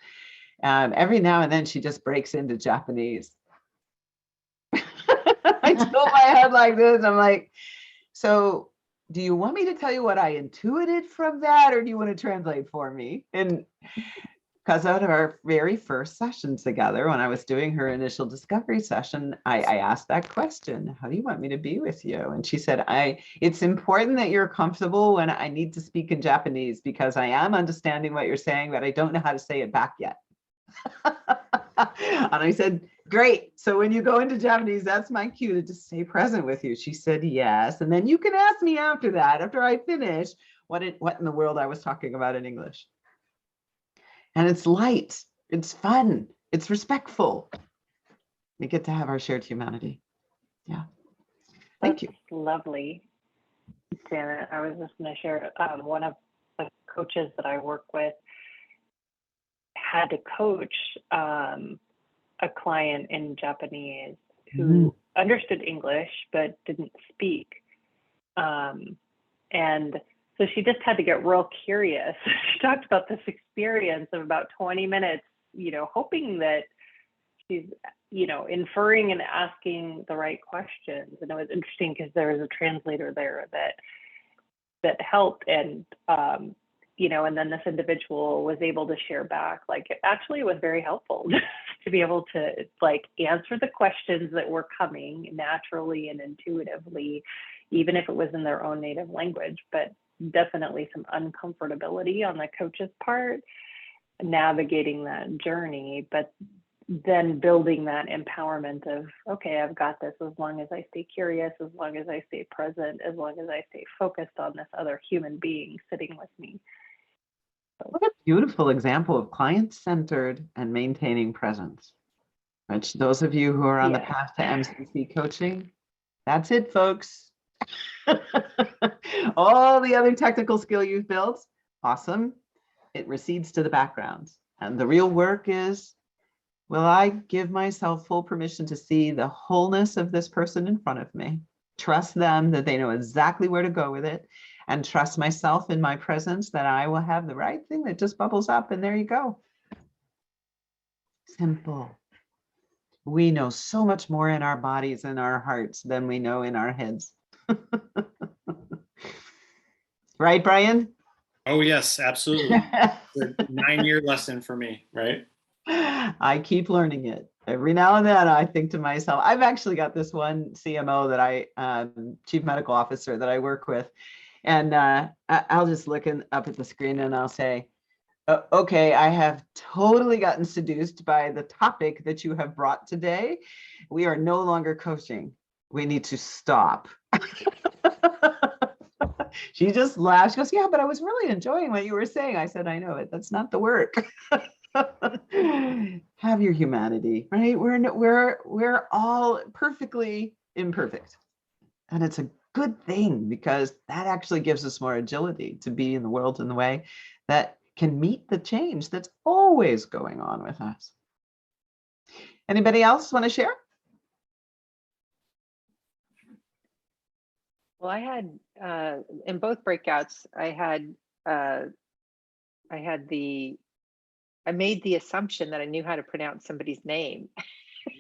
S3: every now and then she just breaks into Japanese. I tilt my head like this. I'm like, so do you want me to tell you what I intuited from that, or do you want to translate for me? And because out of our very first session together, when I was doing her initial discovery session, I asked that question, how do you want me to be with you? And she said, it's important that you're comfortable when I need to speak in Japanese, because I am understanding what you're saying, but I don't know how to say it back yet. And I said, great. So when you go into Japanese, that's my cue to just stay present with you. She said, yes. And then you can ask me after that, after I finish, what in the world I was talking about in English. And it's light, it's fun, it's respectful. We get to have our shared humanity. Yeah. Thank you.
S8: Lovely, Janet. I was just going to share one of the coaches that I work with had to coach a client in Japanese who understood English but didn't speak. And so she just had to get real curious. She talked about this experience of about 20 minutes, hoping that she's, inferring and asking the right questions. And it was interesting because there was a translator there that helped. And, and then this individual was able to share back, like, it actually was very helpful to be able to answer the questions that were coming naturally and intuitively, even if it was in their own native language. But definitely some uncomfortability on the coach's part, navigating that journey, but then building that empowerment of, okay, I've got this as long as I stay curious, as long as I stay present, as long as I stay focused on this other human being sitting with me.
S3: What a beautiful example of client-centered and maintaining presence. Which those of you who are on the path to MCC coaching, that's it, folks. All the other technical skill you've built, awesome. It recedes to the background. And the real work is, will I give myself full permission to see the wholeness of this person in front of me? Trust them that they know exactly where to go with it, and trust myself in my presence that I will have the right thing that just bubbles up, and there you go. Simple. We know so much more in our bodies and our hearts than we know in our heads. Right, Brian?
S2: Oh, yes, absolutely. It's a 9-year lesson for me, right?
S3: I keep learning it. Every now and then I think to myself, I've actually got this one CMO that chief medical officer that I work with. And I'll just look up at the screen and I'll say, okay, I have totally gotten seduced by the topic that you have brought today. We are no longer coaching. We need to stop. She just laughed. She goes, yeah, but I was really enjoying what you were saying. I said, I know it. That's not the work. Have your humanity, right? We're all perfectly imperfect. And it's a good thing, because that actually gives us more agility to be in the world in the way that can meet the change that's always going on with us. Anybody else want to share?
S4: Well, I had in both breakouts, I made the assumption that I knew how to pronounce somebody's name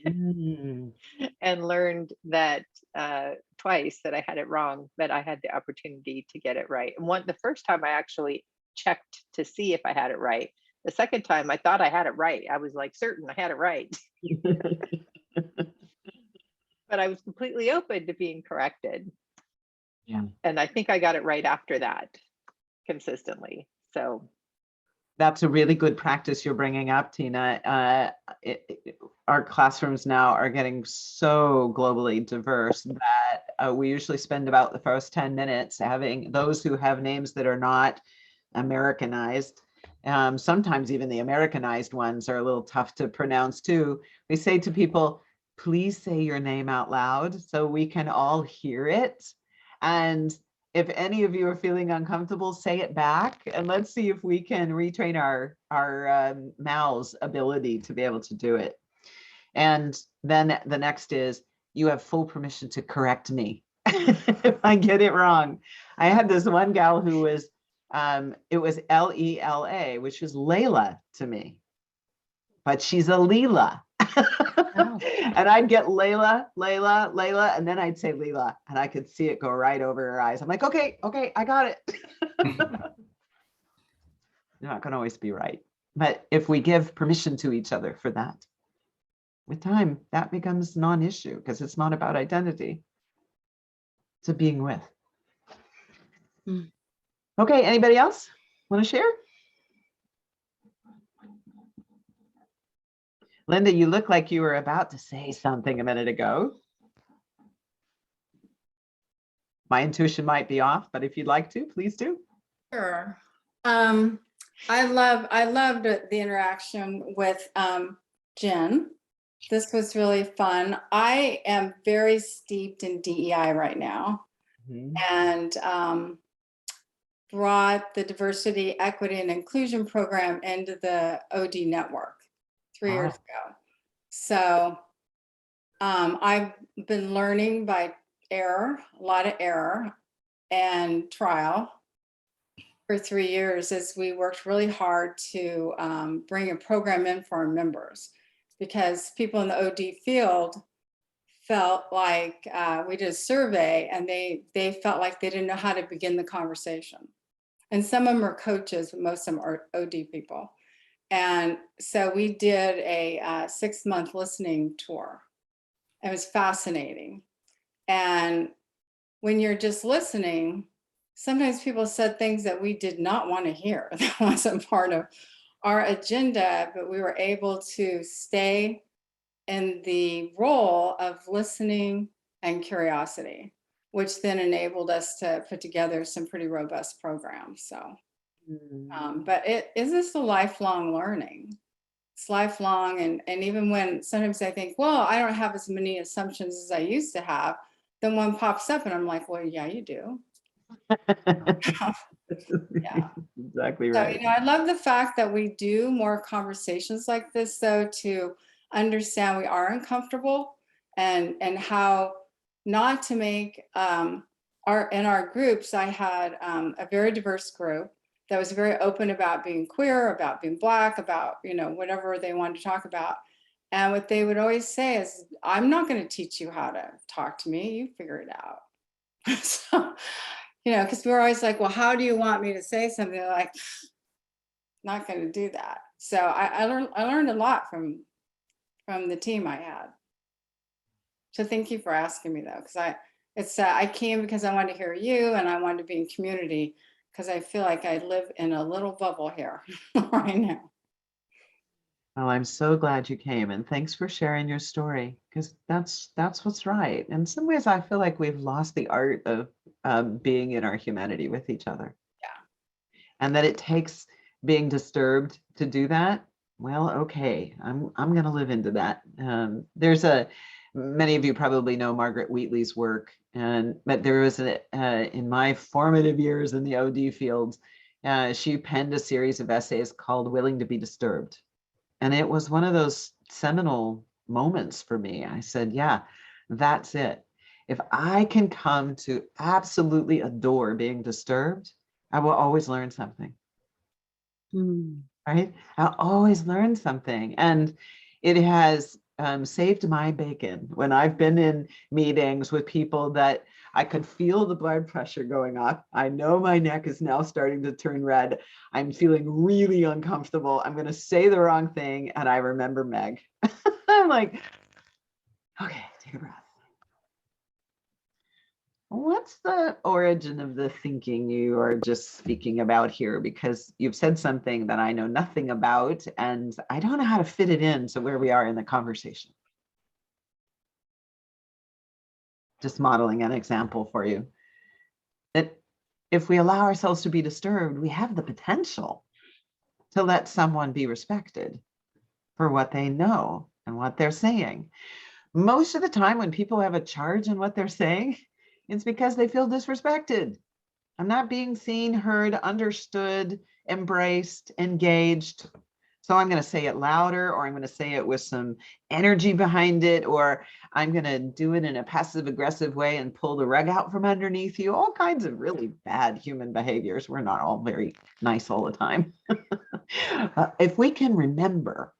S4: and learned that twice that I had it wrong, but I had the opportunity to get it right. And the first time I actually checked to see if I had it right. The second time I thought I had it right. I was like certain I had it right. But I was completely open to being corrected.
S3: Yeah.
S4: And I think I got it right after that consistently. So
S3: that's a really good practice you're bringing up, Tina. Our classrooms now are getting so globally diverse that we usually spend about the first 10 minutes having those who have names that are not Americanized. Sometimes even the Americanized ones are a little tough to pronounce too. We say to people, please say your name out loud so we can all hear it. And if any of you are feeling uncomfortable, say it back, and let's see if we can retrain our mouths' ability to be able to do it. And then the next is, you have full permission to correct me if I get it wrong. I had this one gal who was, it was Lela, which was Layla to me, but she's a Leela. And I'd get Layla, and then I'd say Leela, and I could see it go right over her eyes. I'm like, okay, I got it. You're not going to always be right. But if we give permission to each other for that, with time, that becomes non-issue because it's not about identity. It's a being with. Okay, anybody else want to share? Linda, you look like you were about to say something a minute ago. My intuition might be off, but if you'd like to, please do.
S9: Sure. I loved the interaction with Jen. This was really fun. I am very steeped in DEI right now, and brought the diversity, equity, and inclusion program into the OD network 3 years ago. So I've been learning by error, a lot of error and trial for 3 years as we worked really hard to bring a program in for our members, because people in the OD field felt like we did a survey and they felt like they didn't know how to begin the conversation. And some of them are coaches, but most of them are OD people. And so we did a 6-month listening tour. It was fascinating. And when you're just listening, sometimes people said things that we did not want to hear. That wasn't part of our agenda, but we were able to stay in the role of listening and curiosity, which then enabled us to put together some pretty robust programs. So, but it is just a lifelong learning. It's lifelong. And even when sometimes I think, well, I don't have as many assumptions as I used to have, then one pops up and I'm like, well, yeah, you do. Yeah,
S3: exactly right.
S9: So, I love the fact that we do more conversations like this, though, to understand we are uncomfortable and how not to make in our groups. I had a very diverse group that was very open about being queer, about being Black, about whatever they wanted to talk about. And what they would always say is, I'm not going to teach you how to talk to me. You figure it out. So, because we were always like, well, how do you want me to say something? They're like, not going to do that. So I learned a lot from the team I had. So thank you for asking me, though, because I came because I wanted to hear you and I wanted to be in community, because I feel like I live in a little bubble here right now.
S3: Well, I'm so glad you came, and thanks for sharing your story, because that's what's right. In some ways, I feel like we've lost the art of being in our humanity with each other. Yeah. And that it takes being disturbed to do that. Well, okay, I'm going to live into that. Many of you probably know Margaret Wheatley's work, but there was in my formative years in the OD field, she penned a series of essays called "Willing to be Disturbed." And it was one of those seminal moments for me. I said, yeah, that's it. If I can come to absolutely adore being disturbed, I will always learn something. Right? I'll always learn something. And it has saved my bacon when I've been in meetings with people that I could feel the blood pressure going up. I know my neck is now starting to turn red. I'm feeling really uncomfortable. I'm going to say the wrong thing. And I remember Meg. I'm like, okay, take a breath. What's the origin of the thinking you are just speaking about here? Because you've said something that I know nothing about, and I don't know how to fit it in to where we are in the conversation. Just modeling an example for you. That if we allow ourselves to be disturbed, we have the potential to let someone be respected for what they know and what they're saying. Most of the time when people have a charge in what they're saying, it's because they feel disrespected. I'm not being seen, heard, understood, embraced, engaged. So I'm going to say it louder, or I'm going to say it with some energy behind it, or I'm going to do it in a passive aggressive way and pull the rug out from underneath you. All kinds of really bad human behaviors. We're not all very nice all the time. If we can remember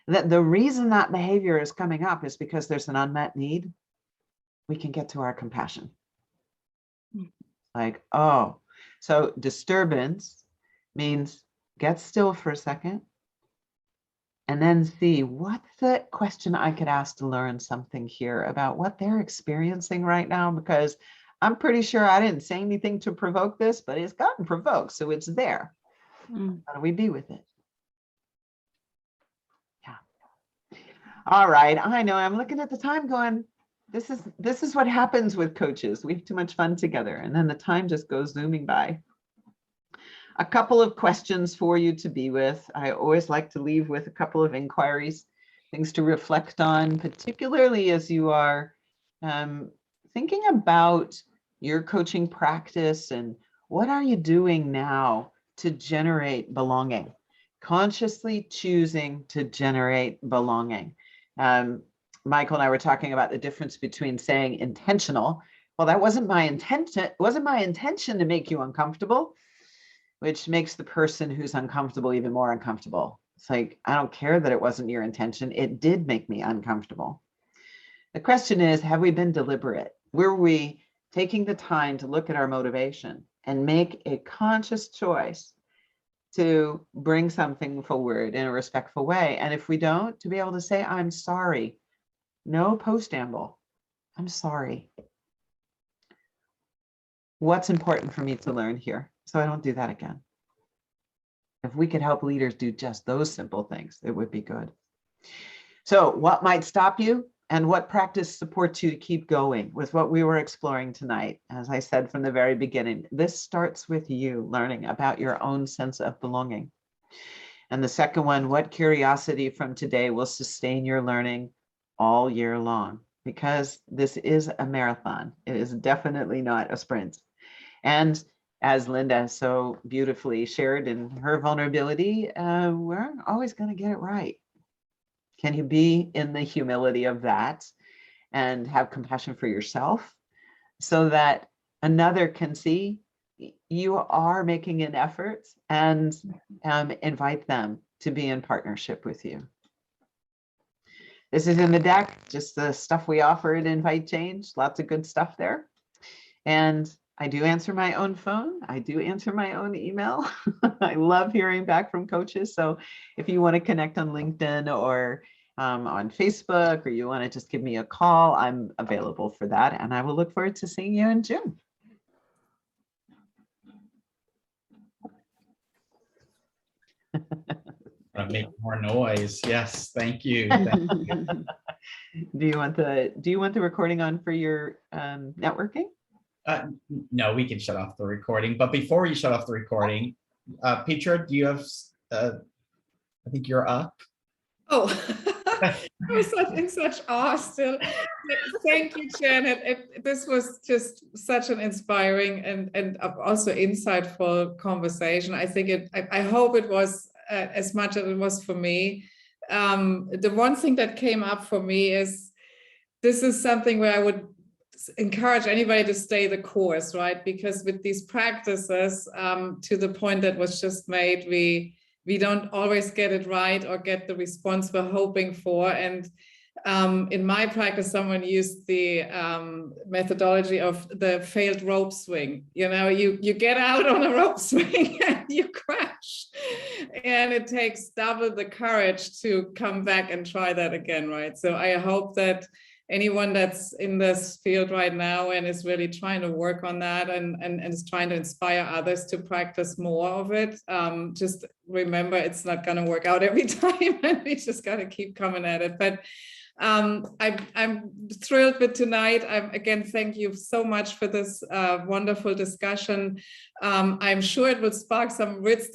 S3: that the reason that behavior is coming up is because there's an unmet need, we can get to our compassion. Like, oh, so disturbance means get still for a second and then see what's the question I could ask to learn something here about what they're experiencing right now, because I'm pretty sure I didn't say anything to provoke this, but it's gotten provoked, so it's there. How do we be with it? Yeah. All right, I know I'm looking at the time going, this is what happens with coaches. We have too much fun together, and then the time just goes zooming by. A couple of questions for you to be with. I always like to leave with a couple of inquiries, things to reflect on, particularly as you are thinking about your coaching practice and what are you doing now to generate belonging, consciously choosing to generate belonging. Michael and I were talking about the difference between saying intentional. Well, that wasn't my intention. It wasn't my intention to make you uncomfortable, which makes the person who's uncomfortable even more uncomfortable. It's like, I don't care that it wasn't your intention. It did make me uncomfortable. The question is, have we been deliberate? Were we taking the time to look at our motivation and make a conscious choice to bring something forward in a respectful way? And if we don't, to be able to say, I'm sorry. No post-amble. I'm sorry. What's important for me to learn here so I don't do that again? If we could help leaders do just those simple things, it would be good. So what might stop you and what practice supports you to keep going with what we were exploring tonight? As I said from the very beginning, this starts with you learning about your own sense of belonging. And the second one, what curiosity from today will sustain your learning all year long? Because this is a marathon. It is definitely not a sprint. And as Linda so beautifully shared in her vulnerability, we're always going to get it right. Can you be in the humility of that and have compassion for yourself so that another can see you are making an effort and invite them to be in partnership with you? This is in the deck, just the stuff we offer at Invite Change, lots of good stuff there. And I do answer my own phone. I do answer my own email. I love hearing back from coaches. So if you want to connect on LinkedIn or on Facebook, or you want to just give me a call, I'm available for that. And I will look forward to seeing you in June.
S1: Make more noise. Yes, thank you. Thank you.
S3: Do you want the recording on for your networking?
S1: No, we can shut off the recording. But before you shut off the recording, Petra, do you have? I think you're up.
S10: Oh, I was in such awe still. Thank you, Janet. This was just such an inspiring and also insightful conversation. I think I hope it was as much as it was for me. The one thing that came up for me is this is something where I would encourage anybody to stay the course, right? Because with these practices, to the point that was just made, we don't always get it right or get the response we're hoping for. And in my practice, someone used the methodology of the failed rope swing. You know, you get out on a rope swing and you crash. And it takes double the courage to come back and try that again, right? So I hope that anyone that's in this field right now and is really trying to work on that and is trying to inspire others to practice more of it, just remember it's not going to work out every time, and we just got to keep coming at it. But I'm thrilled with tonight. Again, thank you so much for this wonderful discussion. I'm sure it will spark some rich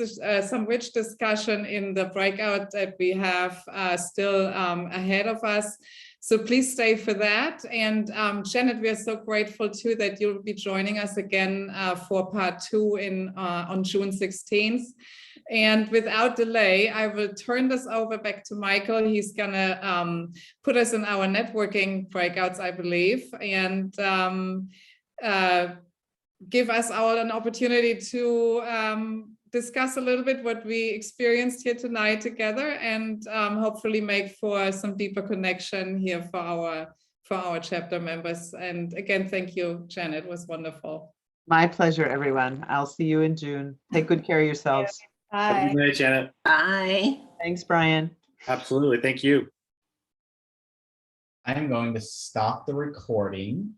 S10: discussion in the breakout that we have still ahead of us. So please stay for that. And Janet, we are so grateful too that you'll be joining us again for part 2 on June 16th. And without delay, I will turn this over back to Michael. He's gonna put us in our networking breakouts, I believe, and give us all an opportunity to discuss a little bit what we experienced here tonight together, and hopefully make for some deeper connection here for our chapter members. And again, thank you, Janet. It was wonderful.
S3: My pleasure, everyone. I'll see you in June. Take good care of yourselves.
S2: Have a
S9: Bye.
S2: good night, Janet.
S5: Bye.
S3: Thanks, Brian.
S2: Absolutely. Thank you.
S1: I am going to stop the recording.